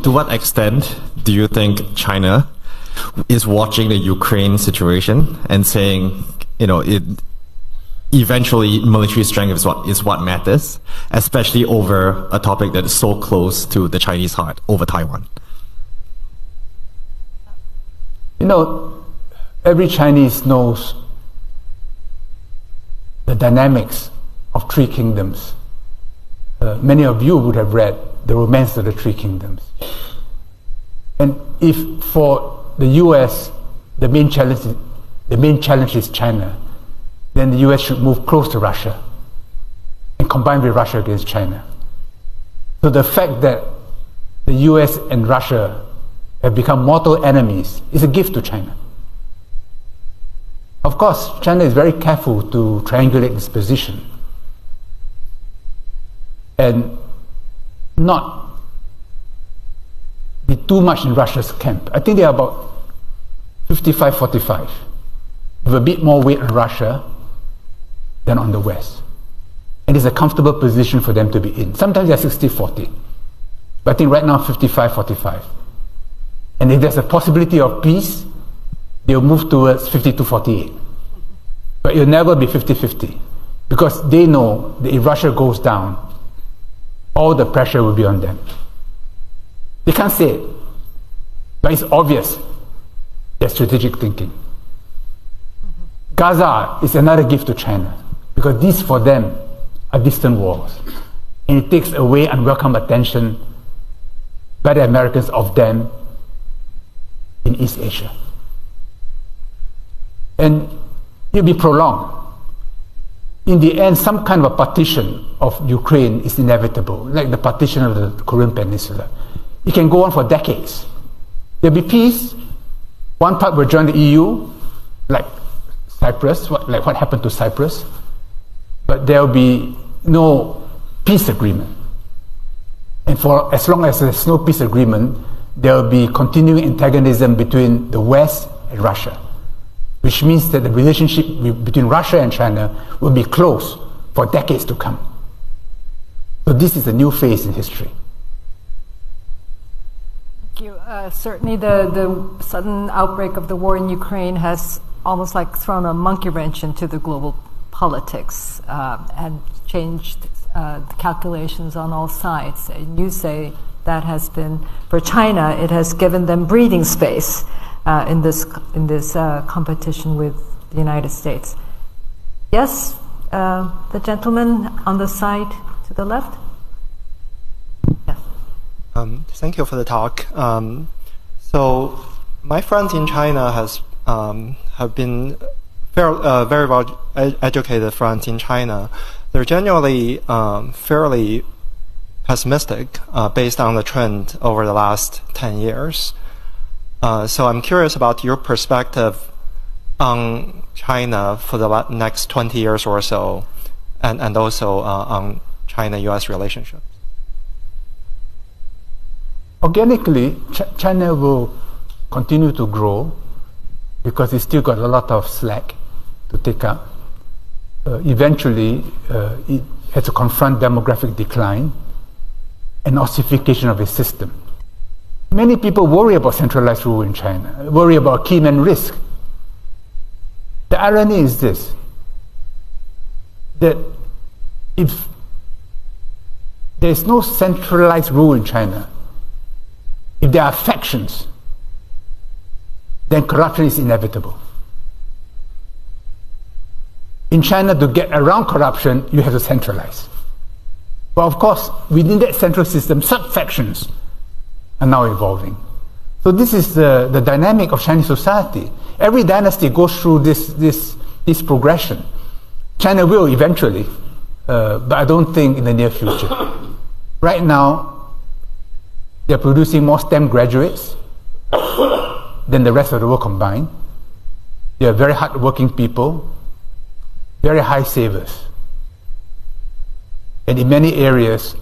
to what extent do you think China is watching the Ukraine situation and saying, eventually military strength is what matters, especially over a topic that is so close to the Chinese heart, over Taiwan? Every Chinese knows the dynamics of three kingdoms. Many of you would have read The Romance of the Three Kingdoms. And if for the US the main challenge is China, then the US should move close to Russia and combine with Russia against China. So the fact that the US and Russia have become mortal enemies is a gift to China. Of course, China is very careful to triangulate its position and not be too much in Russia's camp. I think they are about 55-45, with a bit more weight on Russia than on the West. And it's a comfortable position for them to be in. Sometimes they're 60-40, but I think right now 55-45. And if there's a possibility of peace, they'll move towards 52-48. But it'll never be 50-50, because they know that if Russia goes down, all the pressure will be on them. They can't say it, but it's obvious their strategic thinking. Gaza is another gift to China, because these for them are distant wars, and it takes away unwelcome attention by the Americans of them in East Asia. And it'll be prolonged. In the end, some kind of a partition of Ukraine is inevitable, like the partition of the Korean Peninsula. It can go on for decades. There'll be peace. One part will join the EU, like Cyprus, like what happened to Cyprus. But there'll be no peace agreement. And for as long as there's no peace agreement, there'll be continuing antagonism between the West and Russia, which means that the relationship between Russia and China will be close for decades to come. So this is a new phase in history. Thank you. Certainly the sudden outbreak of the war in Ukraine has almost like thrown a monkey wrench into the global politics and changed the calculations on all sides. And you say that has been, for China, it has given them breathing space in this competition with the United States. Yes, the gentleman on the side to the left. Yes. Thank you for the talk. So my friends in China have been very well educated friends in China. They're generally fairly pessimistic based on the trend over the last 10 years. So I'm curious about your perspective on China for the next 20 years or so, and also on China-US relationships. Organically, China will continue to grow because it's still got a lot of slack to take up. Eventually, it has to confront demographic decline and ossification of its system. Many people worry about centralized rule in China, worry about key man risk. The irony is this, that if there's no centralized rule in China, if there are factions, then corruption is inevitable. In China, to get around corruption, you have to centralize. But of course, within that central system, sub-factions are now evolving. So this is the dynamic of Chinese society. Every dynasty goes through this progression. China will eventually, but I don't think in the near future. Right now, they're producing more STEM graduates than the rest of the world combined. They are very hardworking people, very high savers. And in many areas,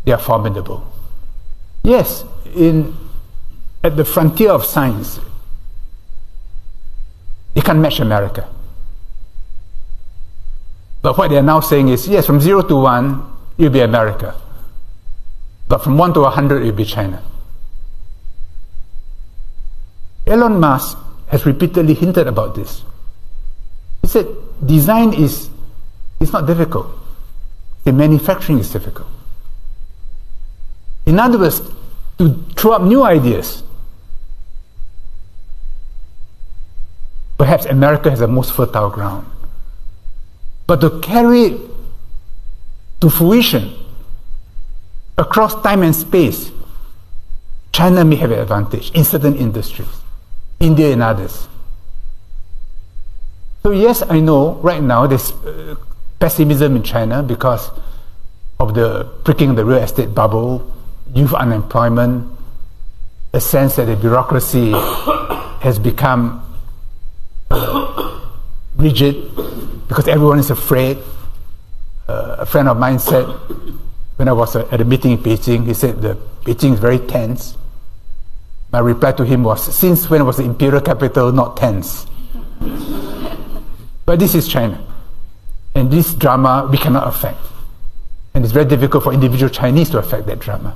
they are formidable. Yes, at the frontier of science, they can't match America. But what they're now saying is, yes, from 0 to 1, it'll be America. But from 1 to 100, it'll be China. Elon Musk has repeatedly hinted about this. He said design is not difficult. The manufacturing is difficult. In other words, to throw up new ideas. Perhaps America has the most fertile ground. But to carry it to fruition across time and space, China may have an advantage in certain industries, India in others. So yes, I know right now there's pessimism in China because of the pricking of the real estate bubble, youth unemployment, a sense that the bureaucracy has become rigid because everyone is afraid. A friend of mine said, when I was at a meeting in Beijing, he said the Beijing is very tense. My reply to him was, since when was the imperial capital not tense? But this is China. And this drama we cannot affect. And it's very difficult for individual Chinese to affect that drama.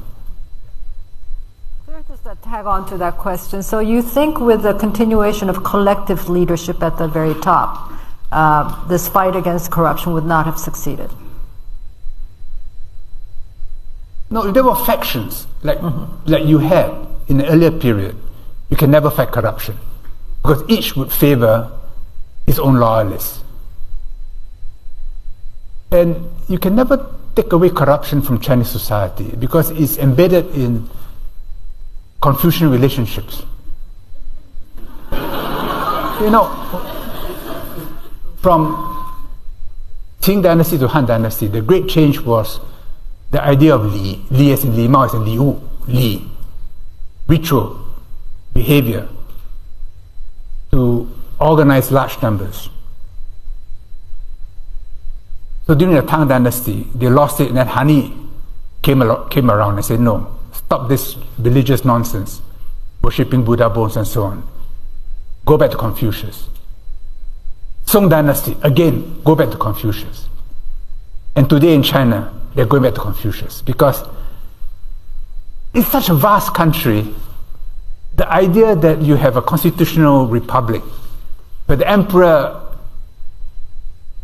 Just to tag on to that question. So you think with the continuation of collective leadership at the very top, this fight against corruption would not have succeeded? No, if there were factions like you had in the earlier period, you can never fight corruption because each would favor his own loyalists. And you can never take away corruption from Chinese society because it's embedded in Confucian relationships. You know, from Qing dynasty to Han dynasty, the great change was the idea of Li. Li as in Li Mao as in Li Wu. Li. Ritual, behavior, to organize large numbers. So during the Tang dynasty, they lost it, and then Han came around and said, no, stop this religious nonsense, worshipping Buddha bones and so on. Go back to Confucius. Song dynasty, again, go back to Confucius. And today in China, they're going back to Confucius because it's such a vast country. The idea that you have a constitutional republic where the emperor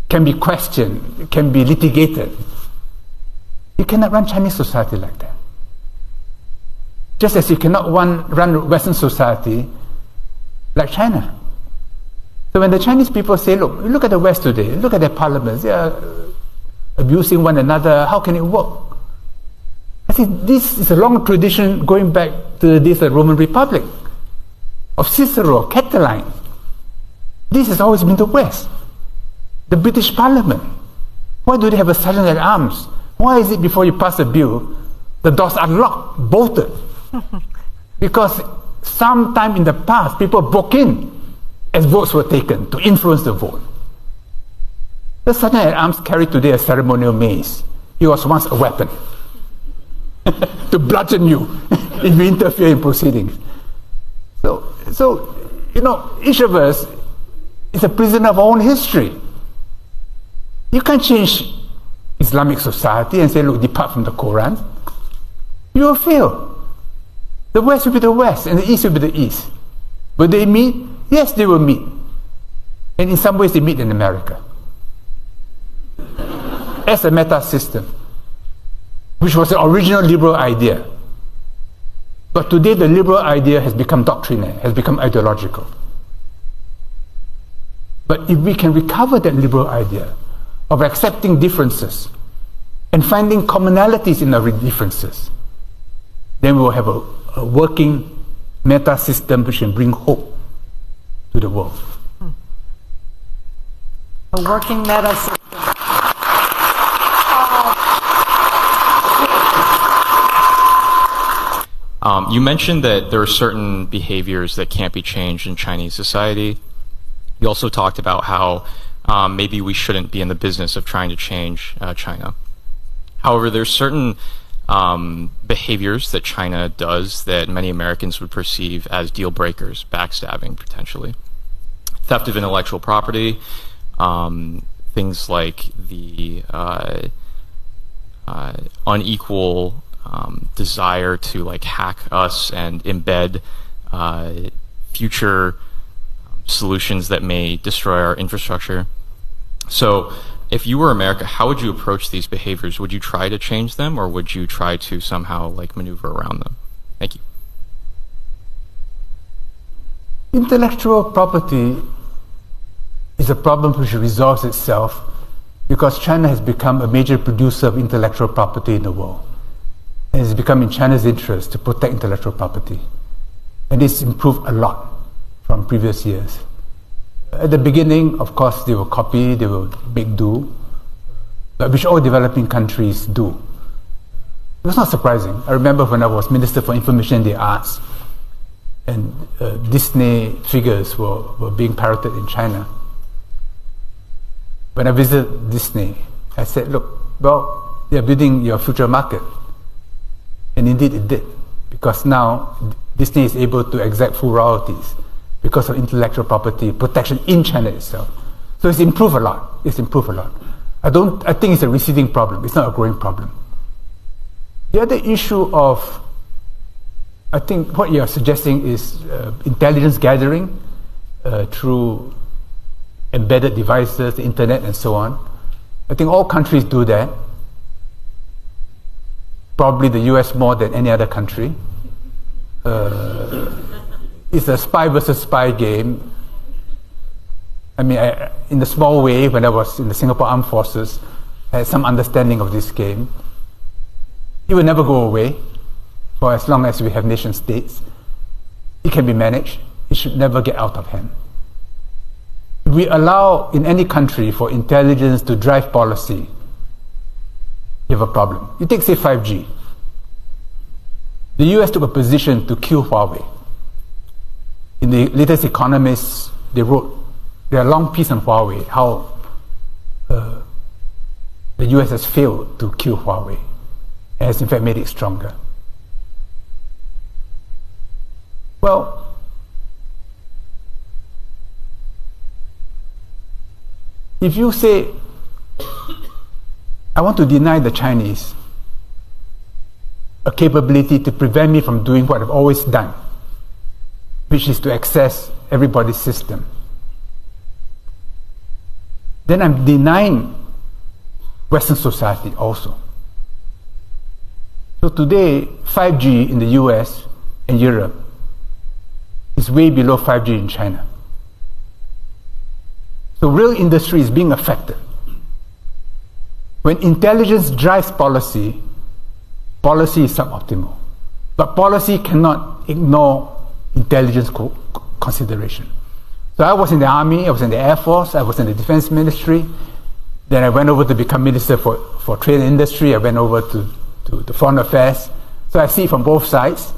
can be questioned, can be litigated. You cannot run Chinese society like that. Just as you cannot run Western society like China. So when the Chinese people say, look at the West today, look at their parliaments, they are abusing one another, how can it work? I think this is a long tradition going back to the days of the Roman Republic, of Cicero, Catiline. This has always been the West. The British Parliament. Why do they have a sergeant at arms? Why is it before you pass a bill, the doors are locked, bolted? Because sometime in the past, people broke in as votes were taken to influence the vote. The sergeant at arms carried today a ceremonial mace. He was once a weapon to bludgeon you if you interfere in proceedings. So you know, each of us is a prisoner of our own history. You can't change Islamic society and say, look, depart from the Quran. You will fail. The West will be the West and the East will be the East. Will they meet? Yes, they will meet. And in some ways they meet in America. As a meta system, which was the original liberal idea. But today the liberal idea has become doctrinaire, has become ideological. But if we can recover that liberal idea of accepting differences and finding commonalities in our differences, then we will have a working meta system which can bring hope to the world. A working meta system. You mentioned that there are certain behaviors that can't be changed in Chinese society. You also talked about how maybe we shouldn't be in the business of trying to change China. However, there's certain behaviors that China does that many Americans would perceive as deal breakers, backstabbing potentially. Theft of intellectual property, things like the unequal desire to like hack us and embed future solutions that may destroy our infrastructure. So if you were America, how would you approach these behaviors? Would you try to change them, or would you try to somehow like maneuver around them? Thank you. Intellectual property is a problem which resolves itself because China has become a major producer of intellectual property in the world. And it's become in China's interest to protect intellectual property. And it's improved a lot from previous years. At the beginning, of course, they will copy, they will make do, which all developing countries do. It was not surprising. I remember when I was Minister for Information and the Arts, and Disney figures were being parroted in China. When I visited Disney, I said, look, well, they're building your future market. And indeed it did, because now Disney is able to exact full royalties because of intellectual property protection in China itself. So it's improved a lot. It's improved a lot. I think it's a receding problem. It's not a growing problem. The other issue of, I think what you're suggesting is intelligence gathering through embedded devices, the internet, and so on. I think all countries do that. Probably the US more than any other country. It's a spy versus spy game. I mean, in a small way, when I was in the Singapore Armed Forces, I had some understanding of this game. It will never go away for as long as we have nation states. It can be managed. It should never get out of hand. If we allow in any country for intelligence to drive policy, you have a problem. You take, say, 5G. The US took a position to kill Huawei. In the latest Economist, they wrote a long piece on Huawei, how the US has failed to kill Huawei, and has in fact made it stronger. Well, if you say, I want to deny the Chinese a capability to prevent me from doing what I've always done, which is to access everybody's system, then I'm denying Western society also. So today, 5G in the US and Europe is way below 5G in China. So real industry is being affected. When intelligence drives policy, policy is suboptimal. But policy cannot ignore intelligence consideration. So I was in the Army, I was in the Air Force, I was in the Defense Ministry. Then I went over to become Minister for Trade and Industry. I went over to Foreign Affairs. So I see from both sides.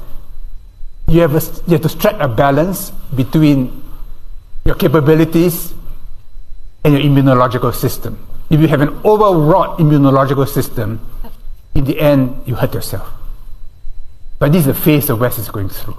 You have to strike a balance between your capabilities and your immunological system. If you have an overwrought immunological system, in the end, you hurt yourself. But this is the phase the West is going through.